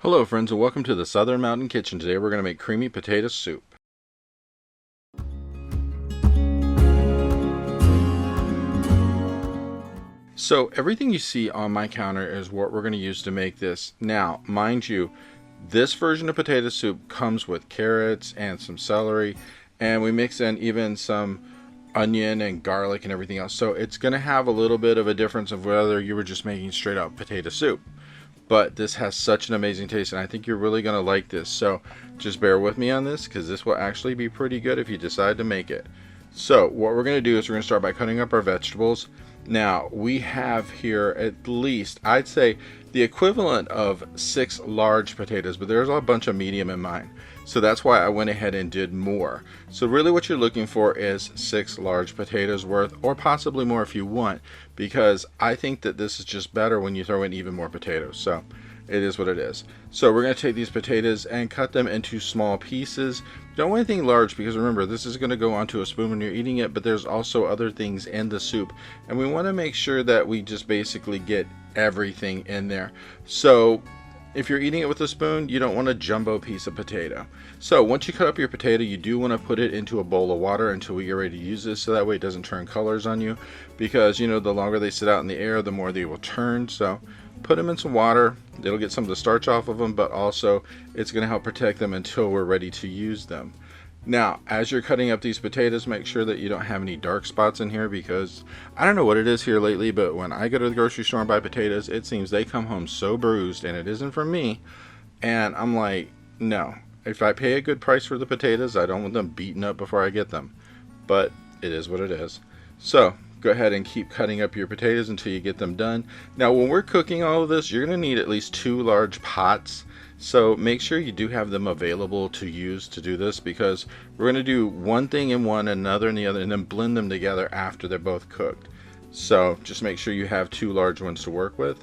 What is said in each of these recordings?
Hello friends and welcome to the Southern Mountain Kitchen. Today we're going to make creamy potato soup. So everything you see on my counter is what we're going to use to make this. Now, mind you, this version of potato soup comes with carrots and some celery, and we mix in even some onion and garlic and everything else. So it's going to have a little bit of a difference of whether you were just making straight up potato soup. But this has such an amazing taste, and I think you're really going to like this. So just bear with me on this, because this will actually be pretty good if you decide to make it. So what we're going to do is we're going to start by cutting up our vegetables. Now we have here at least, I'd say, the equivalent of 6 large potatoes, but there's a bunch of medium in mine. So that's why I went ahead and did more. So really what you're looking for is 6 large potatoes worth, or possibly more if you want, because I think that this is just better when you throw in even more potatoes. So it is what it is. So we're going to take these potatoes and cut them into small pieces. Don't want anything large, because remember, this is going to go onto a spoon when you're eating it, but there's also other things in the soup, and we want to make sure that we just basically get everything in there. So if you're eating it with a spoon, you don't want a jumbo piece of potato. So once you cut up your potato, you do want to put it into a bowl of water until we get ready to use this, so that way it doesn't turn colors on you, because you know, the longer they sit out in the air, the more they will turn. So put them in some water. It'll get some of the starch off of them, but also it's going to help protect them until we're ready to use them. Now, as you're cutting up these potatoes, make sure that you don't have any dark spots in here, because I don't know what it is here lately, but when I go to the grocery store and buy potatoes, it seems they come home so bruised, and it isn't from me. And I'm like, no. If I pay a good price for the potatoes, I don't want them beaten up before I get them. But it is what it is. So go ahead and keep cutting up your potatoes until you get them done. Now, when we're cooking all of this, you're going to need at least 2 large pots. So make sure you do have them available to use to do this, because we're going to do one thing in one, another in the other, and then blend them together after they're both cooked. So just make sure you have 2 large ones to work with.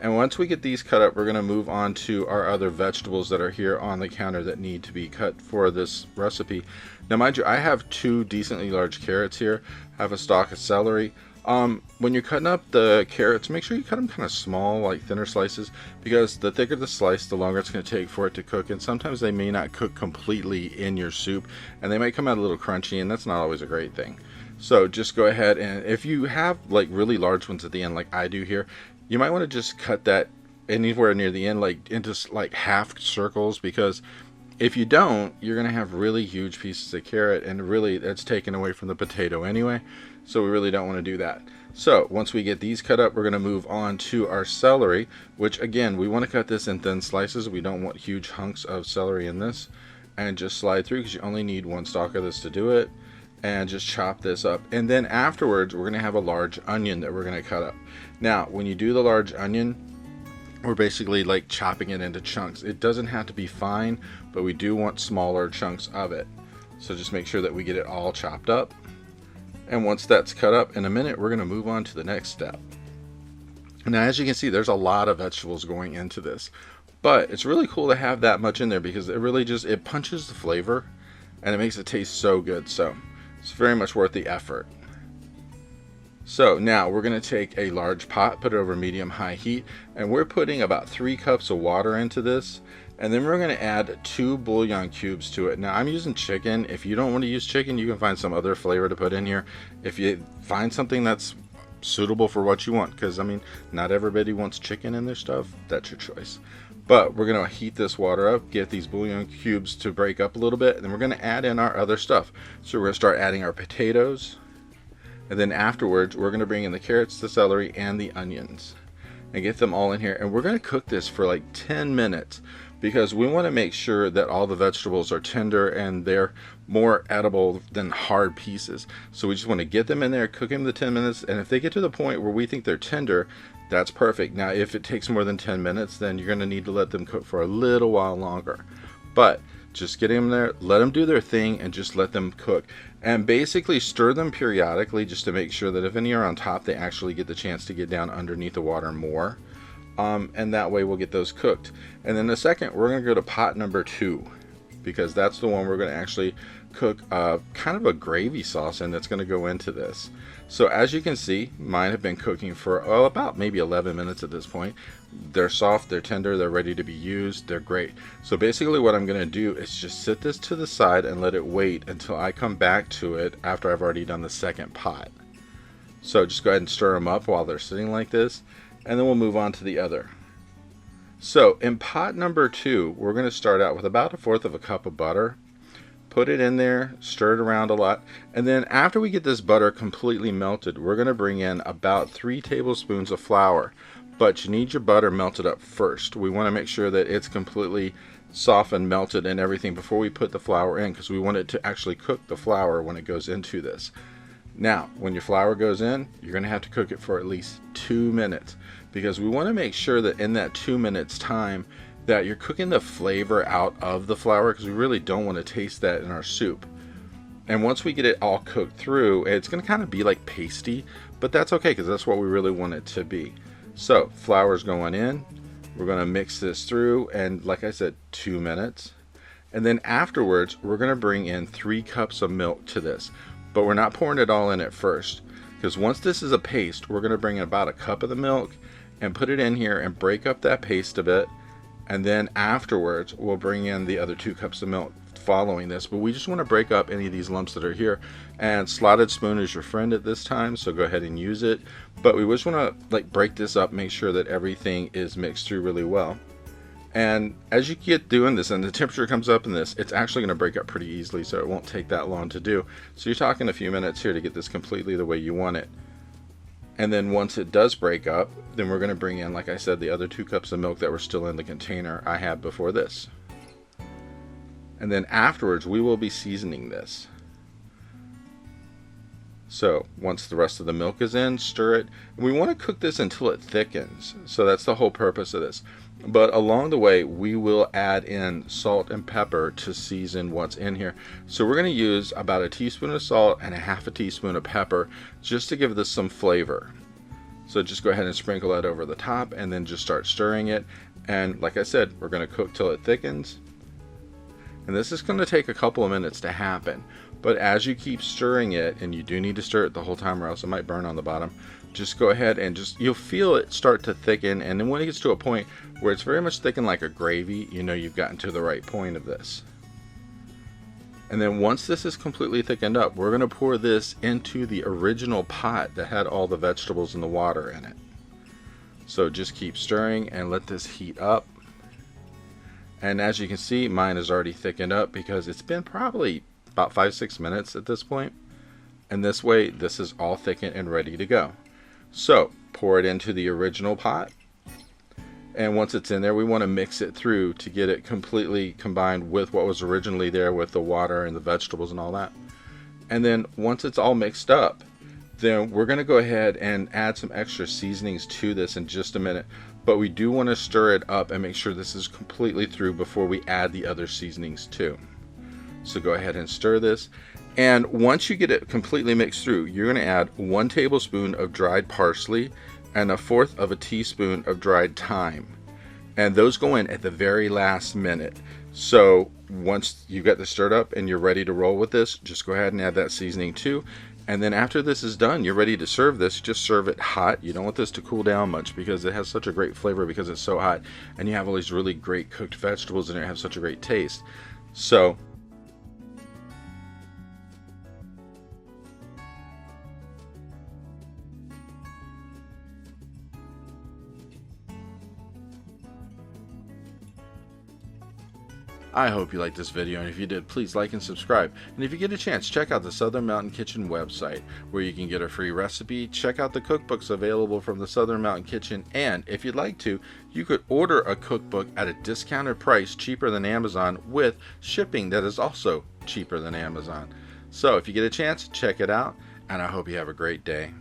And once we get these cut up, we're going to move on to our other vegetables that are here on the counter that need to be cut for this recipe. Now mind you, I have 2 decently large carrots here. I have a stalk of celery. When you're cutting up the carrots, make sure you cut them kind of small, like thinner slices, because the thicker the slice, the longer it's going to take for it to cook, and sometimes they may not cook completely in your soup, and they might come out a little crunchy, and that's not always a great thing. So just go ahead, and if you have like really large ones at the end like I do here, you might want to just cut that anywhere near the end, like into like half circles, because if you don't, you're going to have really huge pieces of carrot, and really that's taken away from the potato anyway. So we really don't want to do that. So once we get these cut up, we're going to move on to our celery, which again, we want to cut this in thin slices. We don't want huge hunks of celery in this. And just slide through, because you only need 1 stalk of this to do it. And just chop this up. And then afterwards, we're going to have a large onion that we're going to cut up. Now, when you do the large onion, we're basically like chopping it into chunks. It doesn't have to be fine, but we do want smaller chunks of it. So just make sure that we get it all chopped up. And once that's cut up, in a minute, we're going to move on to the next step. Now, as you can see, there's a lot of vegetables going into this, but it's really cool to have that much in there, because it really just, it punches the flavor and it makes it taste so good. So it's very much worth the effort. So now we're going to take a large pot, put it over medium-high heat, and we're putting about 3 cups of water into this. And then we're going to add 2 bouillon cubes to it. Now I'm using chicken. If you don't want to use chicken, you can find some other flavor to put in here. If you find something that's suitable for what you want, because I mean, not everybody wants chicken in their stuff, that's your choice. But we're going to heat this water up, get these bouillon cubes to break up a little bit, and then we're going to add in our other stuff. So we're going to start adding our potatoes, and then afterwards we're going to bring in the carrots, the celery, and the onions, and get them all in here. And we're going to cook this for like 10 minutes, because we want to make sure that all the vegetables are tender and they're more edible than hard pieces. So we just want to get them in there, cook them the 10 minutes, and if they get to the point where we think they're tender, that's perfect. Now if it takes more than 10 minutes, then you're going to need to let them cook for a little while longer. But just get them there, let them do their thing, and just let them cook. And basically stir them periodically, just to make sure that if any are on top, they actually get the chance to get down underneath the water more. And that way we'll get those cooked. And then in a second, we're going to go to pot number 2, because that's the one we're going to actually cook kind of a gravy sauce in that's going to go into this. So as you can see, mine have been cooking for about maybe 11 minutes at this point. They're soft, they're tender, they're ready to be used, they're great. So basically what I'm going to do is just sit this to the side and let it wait until I come back to it after I've already done the second pot. So just go ahead and stir them up while they're sitting like this, and then we'll move on to the other. So in pot number 2, we're going to start out with about 1/4 cup of butter. Put it in there, stir it around a lot, and then after we get this butter completely melted, we're going to bring in about 3 tablespoons of flour. But you need your butter melted up first. We want to make sure that it's completely softened, melted, and everything before we put the flour in, because we want it to actually cook the flour when it goes into this. Now, when your flour goes in, you're going to have to cook it for at least 2 minutes, because we want to make sure that in that 2 minutes time that you're cooking the flavor out of the flour, because we really don't want to taste that in our soup. And once we get it all cooked through, it's going to kind of be like pasty, but that's okay because that's what we really want it to be. So flour's going in, we're going to mix this through, and like I said, 2 minutes. And then afterwards, we're going to bring in 3 cups of milk to this, but we're not pouring it all in at first, because once this is a paste, we're going to bring in about 1 cup of the milk and put it in here and break up that paste a bit. And then afterwards, we'll bring in the other 2 cups of milk following this. But we just want to break up any of these lumps that are here. And slotted spoon is your friend at this time, so go ahead and use it. But we just want to like break this up, make sure that everything is mixed through really well. And as you get doing this and the temperature comes up in this, it's actually going to break up pretty easily, so it won't take that long to do. So you're talking a few minutes here to get this completely the way you want it. And then once it does break up, then we're going to bring in, like I said, the other 2 cups of milk that were still in the container I had before this. And then afterwards, we will be seasoning this. So once the rest of the milk is in, stir it. And we want to cook this until it thickens. So that's the whole purpose of this. But along the way, we will add in salt and pepper to season what's in here. So we're going to use about 1 teaspoon of salt and 1/2 teaspoon of pepper just to give this some flavor. So just go ahead and sprinkle that over the top and then just start stirring it. And like I said, we're going to cook till it thickens. And this is going to take a couple of minutes to happen. But as you keep stirring it, and you do need to stir it the whole time or else it might burn on the bottom, just go ahead and you'll feel it start to thicken. And then when it gets to a point where it's very much thickened like a gravy, you know you've gotten to the right point of this. And then once this is completely thickened up, we're going to pour this into the original pot that had all the vegetables and the water in it. So just keep stirring and let this heat up. And as you can see, mine is already thickened up because it's been probably about 5-6 minutes at this point. And this way, this is all thickened and ready to go. So pour it into the original pot. And once it's in there, we want to mix it through to get it completely combined with what was originally there with the water and the vegetables and all that. And then once it's all mixed up, then we're going to go ahead and add some extra seasonings to this in just a minute. But we do want to stir it up and make sure this is completely through before we add the other seasonings too. So go ahead and stir this. And once you get it completely mixed through, you're going to add 1 tablespoon of dried parsley and 1/4 teaspoon of dried thyme. And those go in at the very last minute. So once you get this stirred up and you're ready to roll with this, just go ahead and add that seasoning too. And then after this is done, you're ready to serve this. Just serve it hot. You don't want this to cool down much because it has such a great flavor because it's so hot. And you have all these really great cooked vegetables in it, have such a great taste. So I hope you liked this video, and if you did, please like and subscribe. And if you get a chance, check out the Southern Mountain Kitchen website where you can get a free recipe, check out the cookbooks available from the Southern Mountain Kitchen, and if you'd like to, you could order a cookbook at a discounted price, cheaper than Amazon, with shipping that is also cheaper than Amazon. So if you get a chance, check it out, and I hope you have a great day.